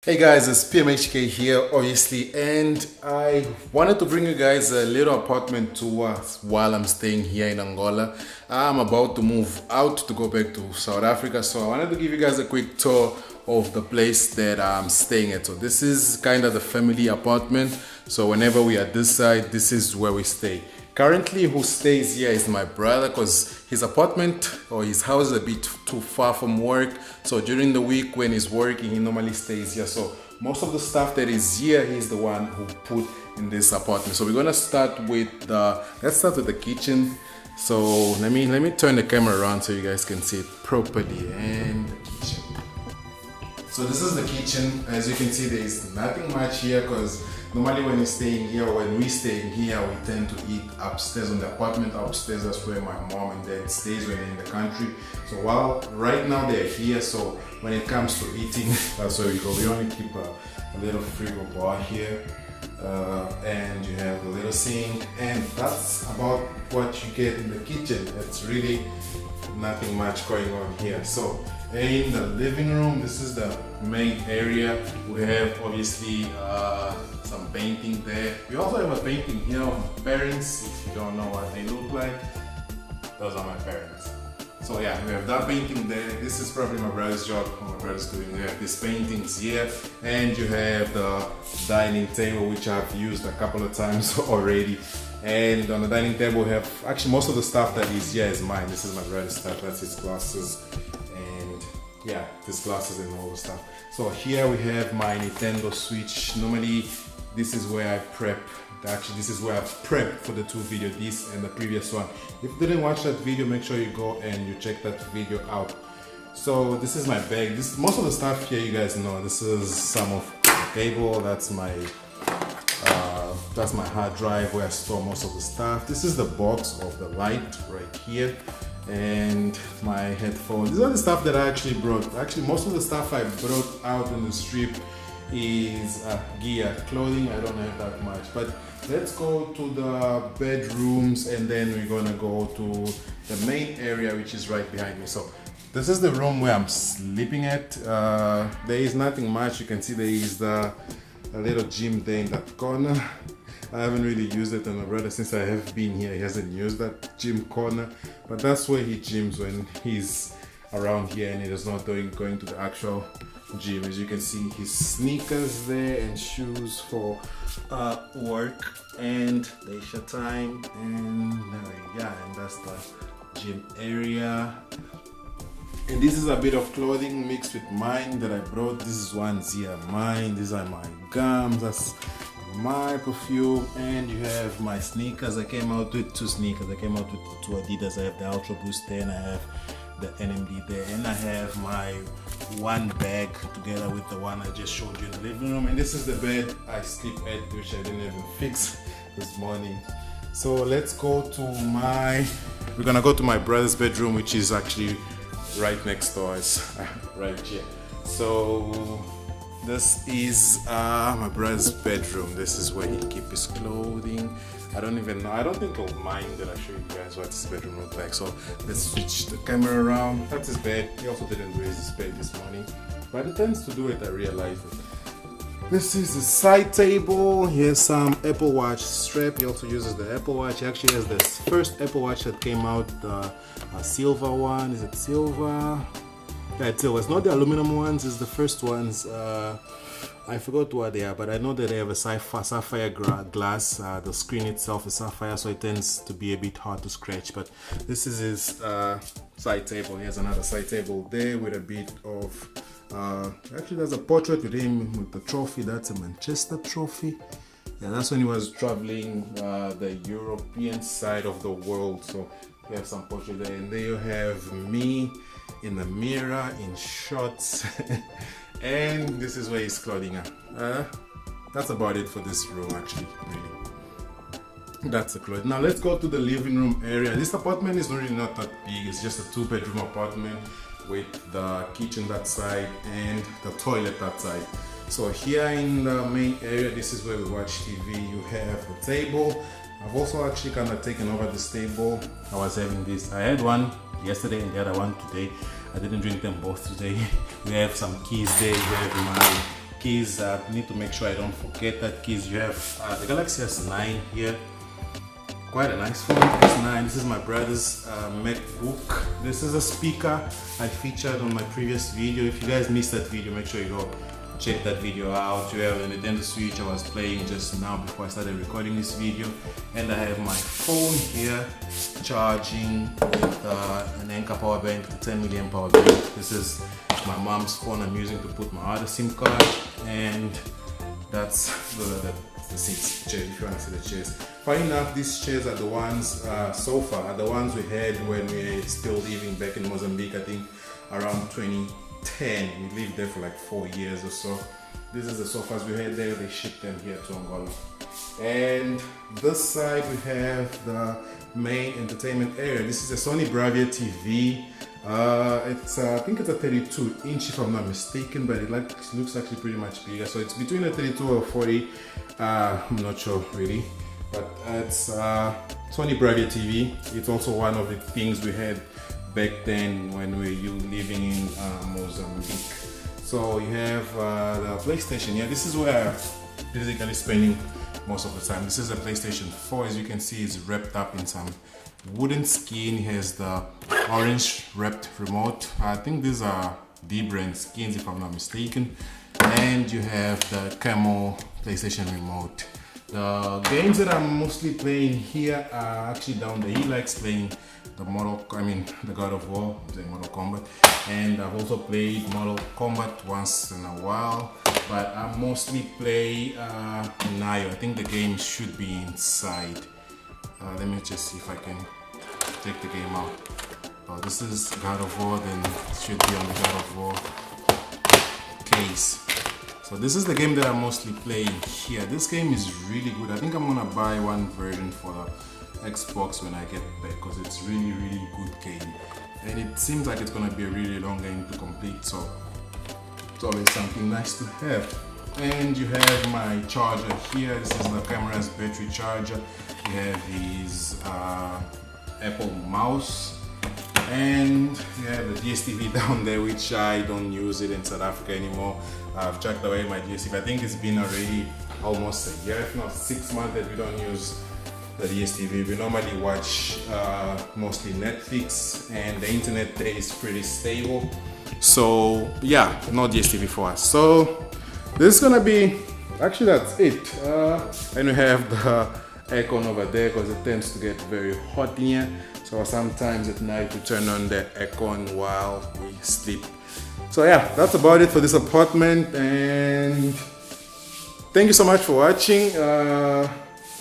Hey guys, it's PMHK here, obviously, and I wanted to bring you guys a little apartment tour while I'm staying here in Angola. I'm about to move out to go back to South Africa, so I wanted to give you guys a quick tour of the place that I'm staying at. So this is kind of the family apartment, so whenever we are this side, this is where we stay. Currently, who stays here is my brother because his apartment or his house is a bit too far from work. So during the week when he's working, he normally stays here. So most of the stuff that is here, he's the one who put in this apartment. So we're gonna start with let's start with the kitchen. So let me turn the camera around so you guys can see it properly. And the kitchen. So this is the kitchen. As you can see, there is nothing much here because normally when you're staying here, when we stay in here, we tend to eat upstairs on the apartment. Upstairs, that's where my mom and dad stays when they're in the country. So while right now they're here, so when it comes to eating, that's where we go. We only keep a little frigo bar here, and you have a little sink, and that's about what you get in the kitchen. It's really nothing much going on here. So in the living room, this is the main area. We have obviously some painting there. We also have a painting here of my parents. If you don't know what they look like, those are my parents. So yeah, we have that painting there. This is probably my brother's job. What my brother's doing. We have these paintings here, and you have the dining table, which I've used a couple of times already. And on the dining table, we have actually most of the stuff that is here is mine. This is my brother's stuff. That's his glasses, and yeah, his glasses and all the stuff. So here we have my Nintendo Switch. Normally, this is where I prep. Actually, this is where I've prepped for the two videos, this and the previous one. If you didn't watch that video, make sure you go and you check that video out. So this is my bag. Most of the stuff here, you guys know. This is some of the cable. That's my hard drive where I store most of the stuff. This is the box of the light right here, and my headphones. These are the stuff that I actually brought. Actually, most of the stuff I brought out on the strip is gear, clothing. I don't have that much, but let's go to the bedrooms and then we're gonna go to the main area, which is right behind me. So this is the room where I'm sleeping at. There is nothing much. You can see there is a little gym there in that corner. I haven't really used it, and my brother, since I have been here, he hasn't used that gym corner, but that's where he gyms when he's around here and he is not going to the actual gym. As you can see, his sneakers there and shoes for work and leisure time, and yeah, and that's the gym area. And this is a bit of clothing mixed with mine that I brought. This is one's here mine. These are my gums. That's my perfume. And you have my sneakers. I came out with two sneakers. I came out with two Adidas. I have the Ultra Boost there, and I have the NMD there, and I have my one bag together with the one I just showed you in the living room. And this is the bed I sleep at, which I didn't even fix this morning. So let's go to we're gonna go to my brother's bedroom, which is actually right next door. It's right here. So this is my brother's bedroom. This is where he keeps his clothing. I don't even know. I don't think he'll mind that I show you guys what his bedroom looks like. So let's switch the camera around. That's his bed. He also didn't raise his bed this morning, but he tends to do it. I realized it. This is his side table. He has some Apple Watch strap. He also uses the Apple Watch. He actually has this first Apple Watch that came out, the silver one. Is it silver? Yeah, it's silver. It's not the aluminum ones. It's the first ones. I forgot what they are, but I know that they have a sapphire glass. The screen itself is sapphire, so it tends to be a bit hard to scratch. But this is his side table. He has another side table there with a bit of actually there's a portrait with him with the trophy. That's a Manchester trophy. Yeah, that's when he was traveling the European side of the world. So you have some portrait there, and there you have me in the mirror in shorts. And this is where his clothing are. That's about it for this room, actually, really. That's the clothing. Now let's go to the living room area. This apartment is really not that big. It's just a 2-bedroom apartment with the kitchen that side and the toilet that side. So here in the main area, this is where we watch TV. You have the table. I've also actually kind of taken over this table. I was having this. I had one yesterday and the other one today. I didn't drink them both today. We have some keys there. We have my keys. Need to make sure I don't forget that keys. You have the Galaxy S9 here. Quite a nice phone, S9. This is my brother's MacBook. This is a speaker I featured on my previous video. If you guys missed that video, make sure you go check that video out. You have a Nintendo Switch I was playing just now before I started recording this video. And I have my phone here charging with an Anker power bank, the 10 milliamp power bank. This is my mom's phone I'm using to put my other SIM card. And that's the seats, chairs, if you want to see the chairs. Funny enough, these chairs are the ones, so far, are the ones we had when we were still living back in Mozambique, I think around 2010. We lived there for like 4 years or so. This is the sofas we had there, they shipped them here to Angola. And this side we have the main entertainment area. This is a Sony Bravia TV. It's I think it's a 32 inch if I'm not mistaken, but it looks actually pretty much bigger. So it's between a 32 or 40. I'm not sure really, but it's Sony Bravia TV. It's also one of the things we had back then when we were living in Mozambique. So you have the PlayStation here. This is where I'm basically spending most of the time. This is a PlayStation 4. As you can see, it's wrapped up in some wooden skin. Here's the orange wrapped remote. I think these are D-brand skins if I'm not mistaken. And you have the camo PlayStation remote. The games that I'm mostly playing here are actually down there. He likes playing the God of War, I'm saying Mortal Kombat. And I've also played Mortal Kombat once in a while. But I mostly play Nayo. I think the game should be inside. Let me just see if I can take the game out. Oh, this is God of War, then it should be on the God of War case. So this is the game that I'm mostly playing here. This game is really good. I think I'm gonna buy one version for the Xbox when I get back because it's really good game. And it seems like it's gonna be a really long game to complete, so it's always something nice to have. And you have my charger here. This is the camera's battery charger. You have his Apple mouse. And you have the DSTV down there, which I don't use it in South Africa anymore. I've chucked away my DSTV. I think it's been already almost a year, if not 6 months, that we don't use the DSTV. We normally watch mostly Netflix, and the internet there is pretty stable. So yeah, no DSTV for us. So this is gonna be, actually that's it. And we have the aircon over there because it tends to get very hot in here. So sometimes at night we turn on the aircon while we sleep. So yeah, that's about it for this apartment, and thank you so much for watching.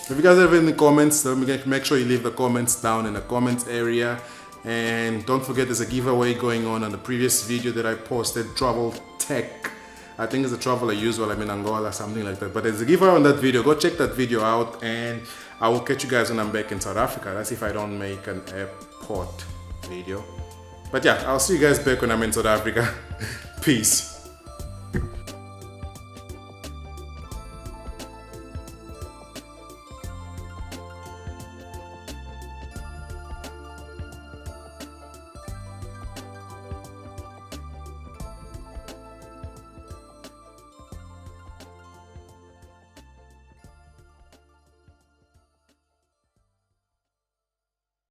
If you guys have any comments, make sure you leave the comments down in the comments area. And don't forget, there's a giveaway going on the previous video that I posted, travel tech. I think it's a travel I use while I'm in Angola, something like that. But there's a giveaway on that video. Go check that video out, and I will catch you guys when I'm back in South Africa. That's if I don't make an airport video. But yeah, I'll see you guys back when I'm in South Africa. Peace.